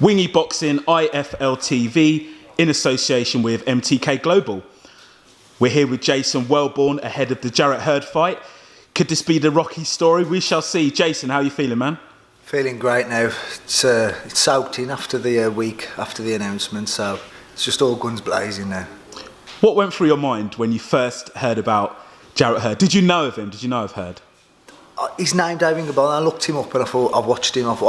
Wingy Boxing IFL TV in association with MTK Global. We're here with Jason Welborn ahead of the Jarrett Hurd fight. Could this be the Rocky story? We shall see. Jason, how are you feeling, man? Feeling great now. It's soaked in after the week after the announcement, so it's just all guns blazing now. What went through your mind when you first heard about Jarrett Hurd? Did you know of him? Did you know of Hurd? His name did ring a bell. I looked him up and I thought I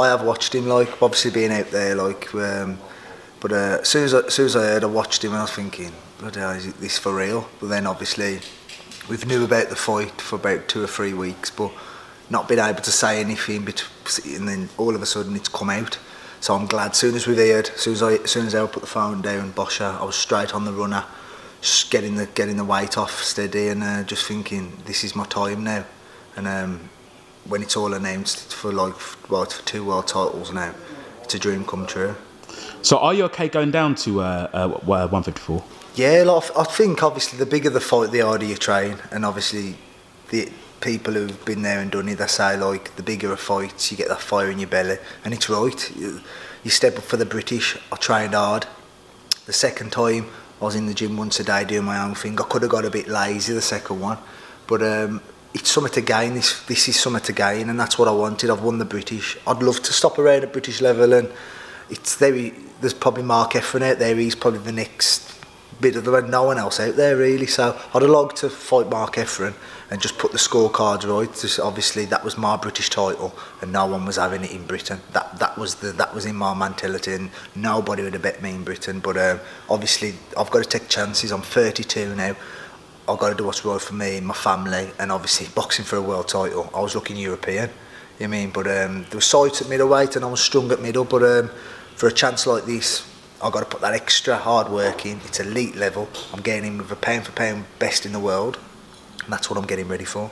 have watched him, like obviously being out there, like. But as soon as I heard, I watched him and I was thinking, bloody hell, is this for real? But then obviously we've knew about the fight for about 2 or 3 weeks, but not been able to say anything. And then all of a sudden it's come out. So I'm glad. As soon as we heard, as soon as I put the phone down, Bosher, I was straight on the runner, just getting the weight off steady, and just thinking, this is my time now. And when it's all announced for for 2 world titles now, it's a dream come true. So are you okay going down to 154? Yeah, I think obviously the bigger the fight, the harder you train, and obviously the people who've been there and done it, they say like the bigger a fight, you get that fire in your belly, and it's right. You step up for the British. I trained hard. The second time I was in the gym once a day doing my own thing. I could have got a bit lazy the second one, but it's something to gain. This is something to gain, and that's what I wanted. I've won the British. I'd love to stop around at British level, and there's probably Mark Efron out there. He's probably the next bit of the no one else out there really. So I'd have liked to fight Mark Efron and just put the scorecards right. Just obviously that was my British title, and no one was having it in Britain. That was in my mentality, and nobody would have bet me in Britain. But obviously I've got to take chances. I'm 32 now. I've got to do what's right for me and my family, and obviously boxing for a world title. I was looking European, you know what I mean? But there were sights at middleweight and I was strong at middle, but for a chance like this, I've got to put that extra hard work in. It's elite level. I'm getting in with a pound for pound best in the world, and that's what I'm getting ready for.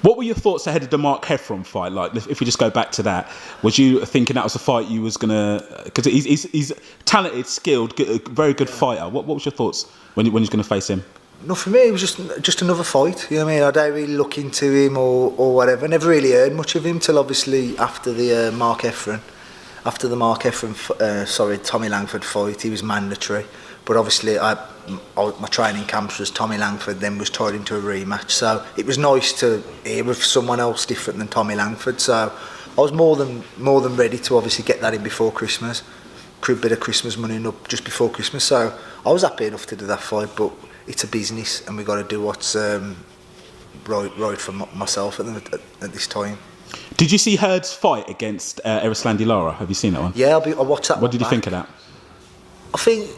What were your thoughts ahead of the Mark Efron fight? Like, if we just go back to that, was you thinking that was a fight you was gonna? Because he's talented, skilled, very good fighter. What was your thoughts when you was gonna face him? No, for me, it was just another fight. You know what I mean? I don't really look into him or whatever. Never really heard much of him till obviously after the Mark Efron. After the Mark Efron, Tommy Langford fight, he was mandatory. But obviously, my training camps was Tommy Langford, then was tied into a rematch. So it was nice to hear with someone else different than Tommy Langford. So I was more than ready to obviously get that in before Christmas. A bit of Christmas money up just before Christmas. So I was happy enough to do that fight, but it's a business, and we've got to do what's right for myself at this time. Did you see Hurd's fight against Erislandy Lara? Have you seen that one? Yeah, I watched that. What did you think of that? I think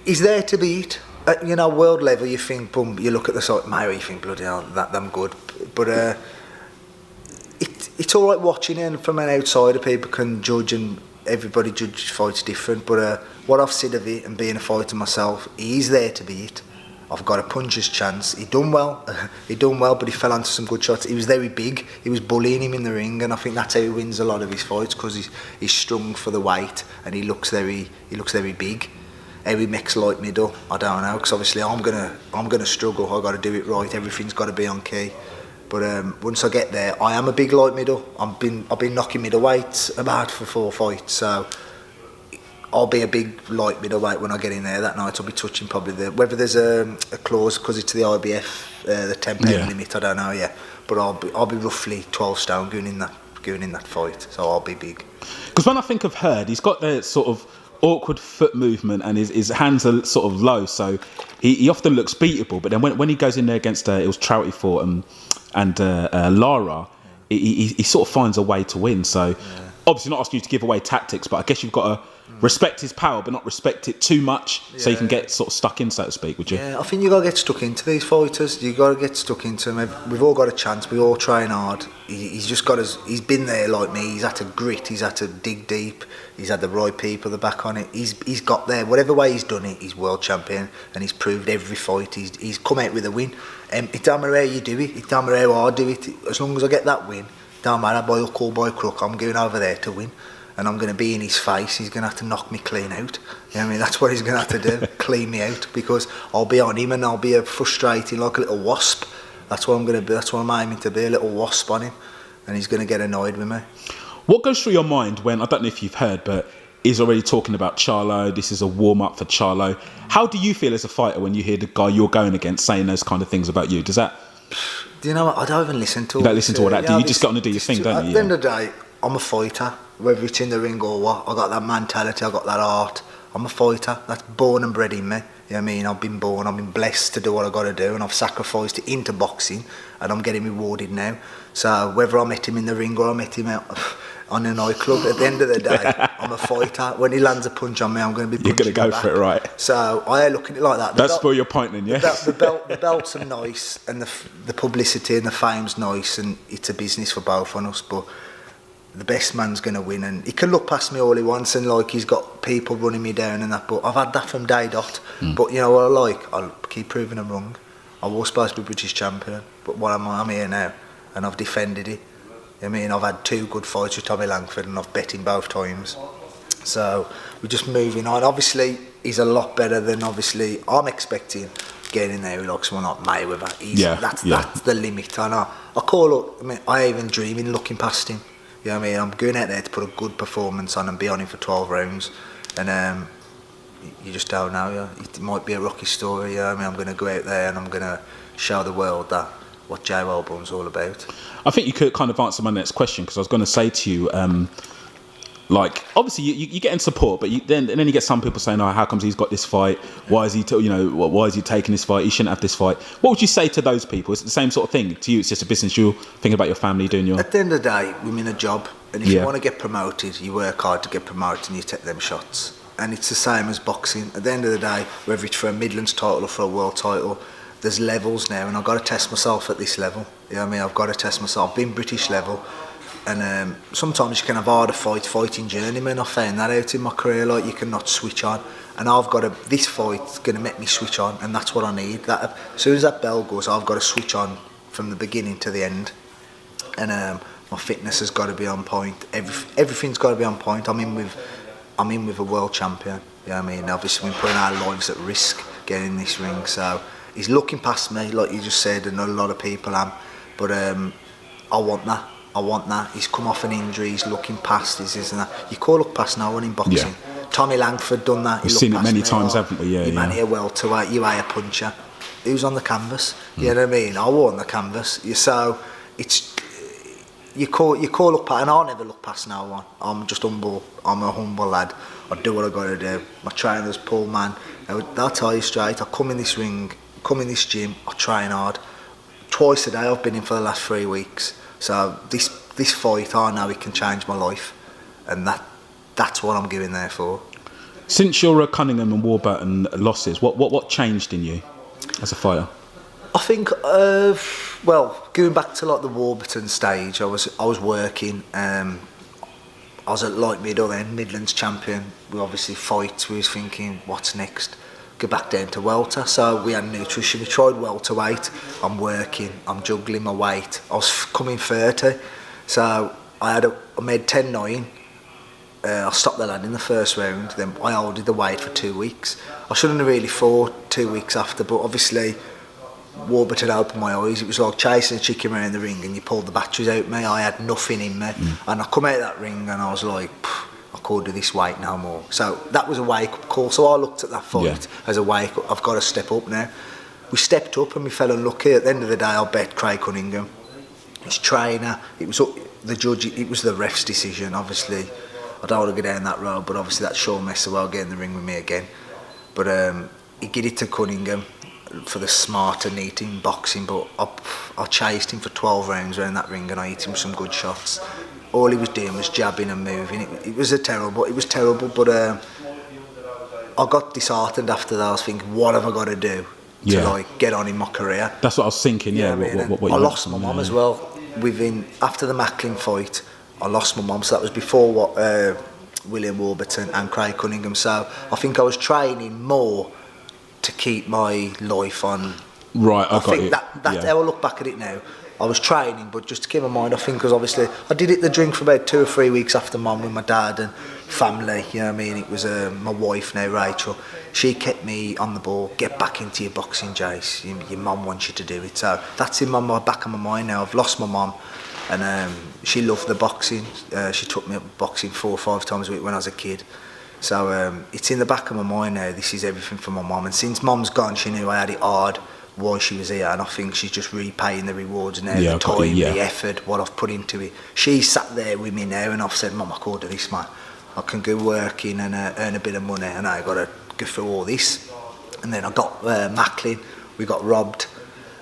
he's there to beat. At world level, you think, boom, you look at the site, Mary, you think, bloody hell, them good. But it's all right watching it, and from an outsider, people can judge, and everybody judges fights different. But what I've seen of it, and being a fighter myself, he's there to beat. I've got a puncher's chance. He done well, but he fell onto some good shots. He was very big. He was bullying him in the ring, and I think that's how he wins a lot of his fights, because he's strung for the weight, and he looks very big. How he makes light middle, I don't know, because obviously I'm gonna struggle. I've got to do it right. Everything's got to be on key. But once I get there, I am a big light middle. I've been knocking middleweights about for 4 fights, so I'll be a big light middleweight when I get in there that night. I'll be touching probably whether there's a clause because it's the IBF, the 10 pound limit. I don't know yet, but I'll be roughly 12 stone going in that fight. So I'll be big. Because when I think of Hurd, he's got the sort of awkward foot movement, and his hands are sort of low, so he often looks beatable. But then when he goes in there against it was Trouty fought and Lara, he sort of finds a way to win. So obviously not asking you to give away tactics, but I guess you've got to respect his power, but not respect it too much, so you can get sort of stuck in, so to speak, would you? Yeah, I think you got to get stuck into these fighters. You got to get stuck into them. We've all got a chance. We all train hard. He's just got he's been there like me. He's had to grit. He's had to dig deep. He's had the right people the back on it. He's got there. Whatever way he's done it, he's world champion, and he's proved every fight. He's come out with a win. It don't matter how you do it. It don't matter how I do it. As long as I get that win, don't matter by hook or by crook, I'm going over there to win. And I'm going to be in his face. He's going to have to knock me clean out. You know what I mean? That's what he's going to have to do, clean me out, because I'll be on him and I'll be frustrating like a little wasp. That's what I'm going to be. That's what I'm aiming to be, a little wasp on him, and he's going to get annoyed with me. What goes through your mind when, I don't know if you've heard, but is already talking about Charlo. This is a warm up for Charlo. How do you feel as a fighter when you hear the guy you're going against saying those kind of things about you? Does that? Do you know what? I don't even listen to. You don't listen to all that. Do you just get on and do your thing, don't you? At the end of the day, I'm a fighter. Whether it's in the ring or what, I got that mentality. I got that art. I'm a fighter. That's born and bred in me. You know what I mean? I've been blessed to do what I got to do, and I've sacrificed it into boxing, and I'm getting rewarded now. So whether I met him in the ring or I met him out on a nightclub, at the end of the day, I'm a fighter. When he lands a punch on me, I'm going to be punching. You're going to go for it, right? So I look at it like that. Don't spoil your point then, yeah? The belts are nice, and the publicity and the fame's nice, and it's a business for both of us, but the best man's going to win, and he can look past me all he wants, and like he's got people running me down and that, but I've had that from day dot. But you know what I like? I'll keep proving them wrong. I was supposed to be British champion, but what am I? I'm here now, and I've defended it. I mean, I've had 2 good fights with Tommy Langford, and I've bet him both times. So we're just moving on. Obviously, he's a lot better than obviously I'm expecting. Getting there with like someone like Mayweather. That's the limit. I know. I even dreaming looking past him. You know what I mean? I'm going out there to put a good performance on and be on him for 12 rounds. And you just don't know. Yeah? It might be a rocky story. You know what I mean? I'm going to go out there and I'm going to show the world that what Jay Wellborn's all about. I think you could kind of answer my next question, because I was going to say to you, like obviously you get in support, but then you get some people saying, "Oh, how comes he's got this fight? Why is he, why is he taking this fight? He shouldn't have this fight." What would you say to those people? Is it the same sort of thing to you? It's just a business. You're thinking about your family, doing your. At the end of the day, we're in a job, and if you want to get promoted, you work hard to get promoted, and you take them shots. And it's the same as boxing. At the end of the day, whether it's for a Midlands title or for a world title, there's levels now, and I've got to test myself at this level. You know what I mean? I've got to test myself. I've been British level. And sometimes you can have harder fighting journeyman. I found that out in my career, like you cannot switch on. And this fight's going to make me switch on, and that's what I need. That as soon as that bell goes, I've got to switch on from the beginning to the end. And my fitness has got to be on point. Everything's got to be on point. I'm in with a world champion. You know what I mean? Obviously, we're putting our lives at risk getting in this ring. So he's looking past me, like you just said, and a lot of people am. But I want that. He's come off an injury. He's looking past this and that. You can't look past no one in boxing. Yeah. Tommy Langford done that. We've seen it many times, haven't we? Yeah, man, you're welterweight. You are a puncher. Who's on the canvas? You know what I mean? I wore on the canvas. So it's you can't look past, and I'll never look past no one. I'm just humble. I'm a humble lad. I do what I got to do. My trainer's Paul, man. I'll tell you straight. I come in this ring, come in this gym. I train hard. Twice a day. I've been in for the last 3 weeks. So this fight, I know it can change my life, and that's what I'm going there for. Since your Cunningham and Warburton losses, what changed in you as a fighter? I think, going back to like the Warburton stage, I was working. I was at light middle then, Midlands champion. We obviously fight. We was thinking, what's next? Go back down to welter. So we had nutrition. We tried welterweight. I'm working. I'm juggling my weight. I was coming 30, so I made 10-9. I stopped the lad in the first round. Then I held the weight for 2 weeks. I shouldn't have really fought 2 weeks after, but obviously Warburton opened my eyes. It was like chasing a chicken around the ring, and you pulled the batteries out of me. I had nothing in me, and I come out of that ring, and I was like, I can't do this weight no more. So that was a wake-up call. So I looked at that fight as a wake-up. I've got to step up now. We stepped up and we fell unlucky. At the end of the day, I bet Craig Cunningham. His trainer, it was the judge, it was the ref's decision. Obviously, I don't want to go down that road, but obviously that's Sean Messerwell getting in the ring with me again. But he gave it to Cunningham for the smarter, neating boxing, but I chased him for 12 rounds around that ring, and I hit him some good shots. All he was doing was jabbing and moving. It was terrible, but I got disheartened after that. I was thinking, what have I got to do to like get on in my career? That's what I was thinking. Yeah, what I lost my mum as well. After the Macklin fight, I lost my mum. So that was before William Warburton and Craig Cunningham. So I think I was training more to keep my life on. Right, I think that's how I look back at it now. I was training, but just to keep my mind, I think, because obviously I did the drink for about 2 or 3 weeks after mum with my dad and family, you know what I mean? It was my wife now, Rachel. She kept me on the ball. Get back into your boxing, Jace. Your mum wants you to do it. So that's in my back of my mind now. I've lost my mum, and she loved the boxing. She took me up boxing 4 or 5 times a week when I was a kid. So it's in the back of my mind now. This is everything for my mum, and since mum's gone, she knew I had it hard while she was here, and I think she's just repaying the rewards now, the time, the effort, what I've put into it. She sat there with me now, and I've said, Mum, I can't do this, man. I can go working and earn a bit of money, and I got to go through all this. And then I got Macklin. We got robbed.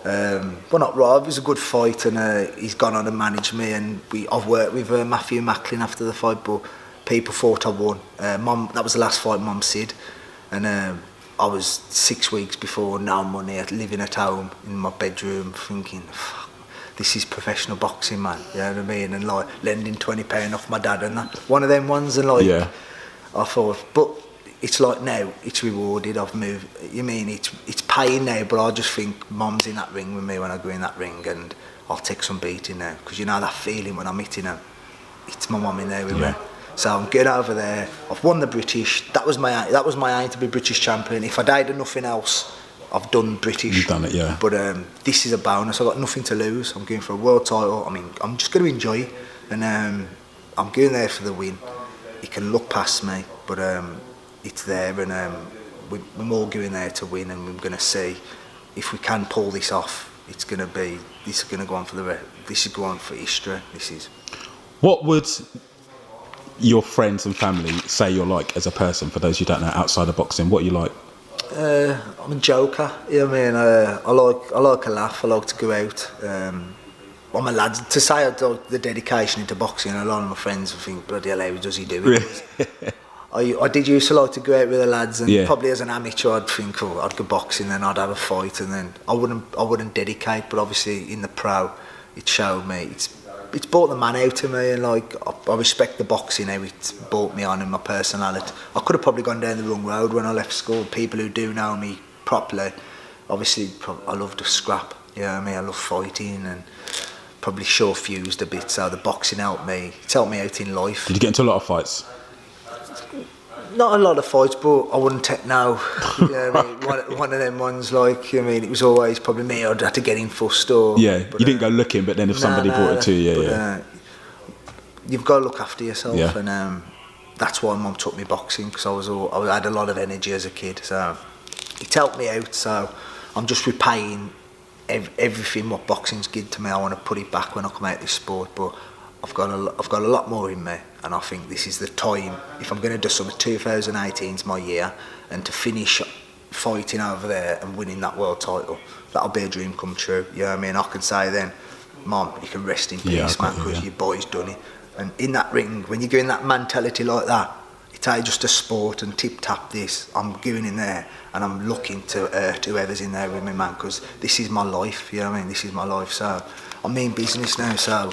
Well, not robbed. It was a good fight, and he's gone on and managed me. And I've worked with Matthew Macklin after the fight, but people thought I won. Mum, that was the last fight Mum said, and I was 6 weeks before, no money, living at home in my bedroom, thinking, fuck, this is professional boxing, man. You know what I mean? And like lending £20 off my dad and that. One of them ones, and like, I thought, but it's like now, it's rewarded. I've moved. You mean it's paying now, but I just think Mum's in that ring with me when I go in that ring, and I'll take some beating now, because you know that feeling when I'm hitting her. It's my mum in there with me. So I'm getting over there. I've won the British. That was my aim, to be British champion. If I died of nothing else, I've done British. You've done it, yeah. But this is a bonus. I've got nothing to lose. I'm going for a world title. I mean, I'm just going to enjoy it, and I'm going there for the win. You can look past me, but it's there, and we're all going there to win, and we're going to see if we can pull this off. This is going to go on for this is going on for history. This is. What would your friends and family say you're like as a person, for those who don't know, outside of boxing? What are you like? I'm a joker. You know what I mean? I like a laugh. I like to go out. I'm a lad. To say I do the dedication into boxing, a lot of my friends think, bloody hell, how does he do it? I did used to like to go out with the lads, and probably as an amateur I'd think, I'd go boxing, then I'd have a fight, and then I wouldn't dedicate. But obviously in the pro, it showed me, it's brought the man out of me, and like I respect the boxing, how it brought me on in my personality. I could have probably gone down the wrong road when I left school. People who do know me properly, obviously I love to scrap, you know what I mean? I love fighting, and probably sure fused a bit, so the boxing helped me. It's helped me out in life. Did you get into a lot of fights? Not a lot of fights, but I wouldn't take no. You know what I mean? One of them ones, like, I mean, it was always probably me. I'd have to get in first, or you didn't go looking, but then if somebody brought it to you, you've got to look after yourself, and that's why Mum took me boxing, because I had a lot of energy as a kid, so it helped me out. So I'm just repaying everything what boxing's given to me. I want to put it back when I come out of this sport, but I've got a lot more in me, and I think this is the time. If I'm going to do something, 2018's my year, and to finish fighting over there and winning that world title, that'll be a dream come true. You know what I mean? I can say then, Mum, you can rest in peace, man, because your boy's done it. And in that ring, when you go in that mentality like that, it's just a sport, and tip-tap this. I'm going in there, and I'm looking to hurt whoever's in there with me, man, because this is my life, you know what I mean? This is my life, so I'm in business now, so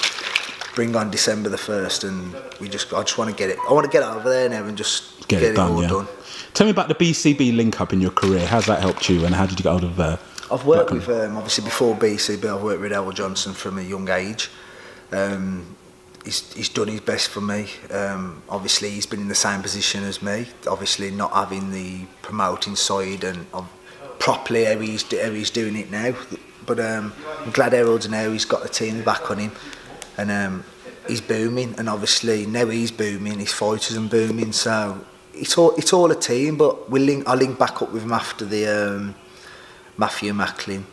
bring on December the 1st, and I just want to get it. I want to get over there now and just get it all done. Tell me about the BCB link-up in your career. How's that helped you, and how did you get hold of I've worked with, obviously before BCB, I've worked with Errol Johnson from a young age. He's done his best for me. Obviously, he's been in the same position as me. Obviously, not having the promoting side and properly how he's doing it now. But I'm glad Errol's now. He's got the team back on him, and he's booming. And obviously, now he's booming. His fighters are booming. So it's all a team. But I link back up with him after the Matthew Macklin.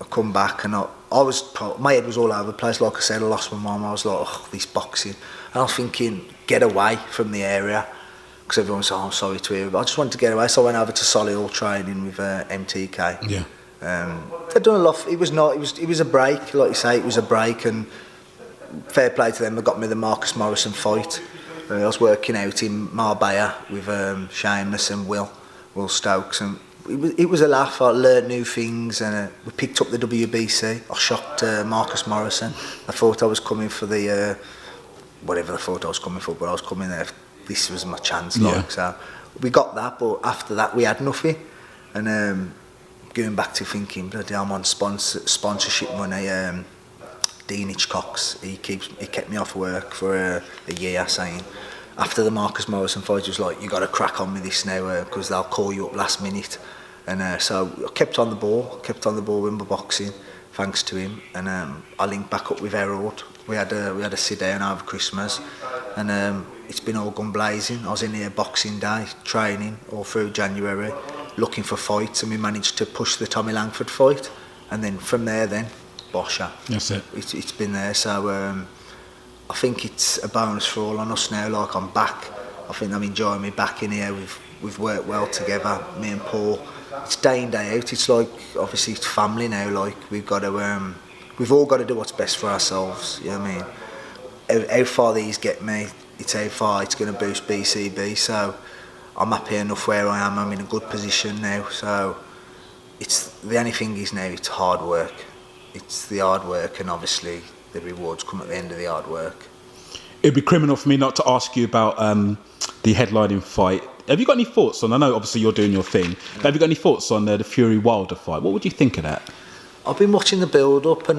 I come back, and my head was all over the place. Like I said, I lost my mum. I was like, this boxing. And I was thinking, get away from the area, because everyone said, I'm sorry to hear, but I just wanted to get away. So I went over to Solihull training with MTK. Yeah. They'd done a lot. It was a break, like you say. It was a break, and fair play to them. They got me the Marcus Morrison fight. I was working out in Marbella with Seamus and Will Stokes, and it was a laugh. I learnt new things, and we picked up the WBC. I shocked Marcus Morrison. I thought I was coming for the whatever I thought I was coming for, but I was coming there. This was my chance, so we got that. But after that, we had nothing, and going back to thinking, bloody, I'm on sponsorship money. Dean Hitchcox, he kept me off work for a year, saying, after the Marcus Morrison fight, he was like, you got to crack on with this now, because they'll call you up last minute. And so I kept on the ball with my boxing, thanks to him. And I linked back up with Errol. We had a sit down over Christmas, and it's been all gone blazing. I was in here Boxing Day training all through January, looking for fights, and we managed to push the Tommy Langford fight, and then from there, Bosher. That's it. It's been there, so I think it's a bonus for all on us now. Like, I'm back. I think I'm enjoying me back in here. We've worked well together, me and Paul. It's day in, day out. It's like, obviously it's family now. Like, we've all got to do what's best for ourselves. You know what I mean? How far these get me, it's how far it's going to boost BCB. So I'm happy enough where I am. I'm in a good position now. So it's the only thing is now it's hard work. It's the hard work, and obviously the rewards come at the end of the hard work. It'd be criminal for me not to ask you about the headlining fight. Have you got any thoughts on? I know obviously you're doing your thing, but have you got any thoughts on the Fury Wilder fight? What would you think of that? I've been watching the build up, and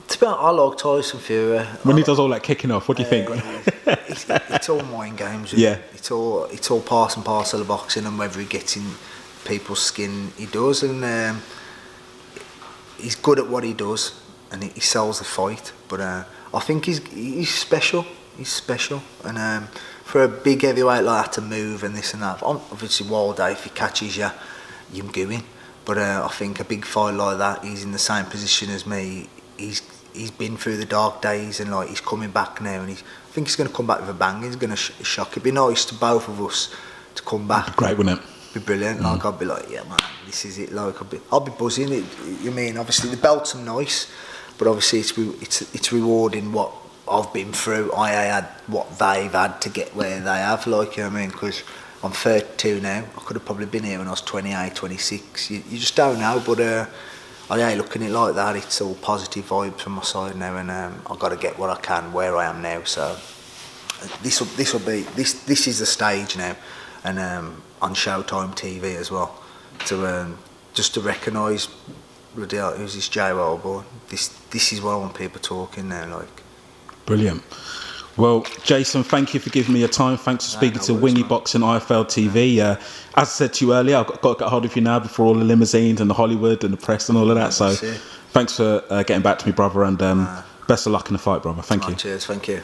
to be honest, I like Tyson Fury. When he does all that kicking off, what do you think? It's all mind games. Yeah. It's all part and parcel of boxing, and whether he gets in people's skin, he does, and he's good at what he does, and he sells the fight. But I think he's special. He's special, and for a big heavyweight like that to move and this and that, obviously Wilder, if he catches you, you're going. But I think a big fight like that, he's in the same position as me. He's been through the dark days, and like, he's coming back now, and I think he's going to come back with a bang. He's going to shock. It'd be nice to both of us to come back. Great, wouldn't it? Be brilliant. Like, I'd be like, yeah, man, this is it. Like, I'll be buzzing. You mean, obviously the belts are nice, but obviously it's rewarding what I've been through. I had what they've had to get where they have. Like, you know what I mean? Because I'm 32 now. I could have probably been here when I was 28, 26. You just don't know. But I ain't looking at it like that. It's all positive vibes from my side now, and I've got to get what I can where I am now. So this is the stage now, and on Showtime TV as well, to just to recognise, bloody hell, who's this Jay Wellborn? This is what I want people talking now. Like, brilliant. Well, Jason, thank you for giving me your time. Thanks for speaking to Wingy Boxing IFL TV. As I said to you earlier, I've got to get hold of you now before all the limousines and the Hollywood and the press and all of that. So thanks for getting back to me, brother, and best of luck in the fight, brother. Thank you. Cheers. Thank you.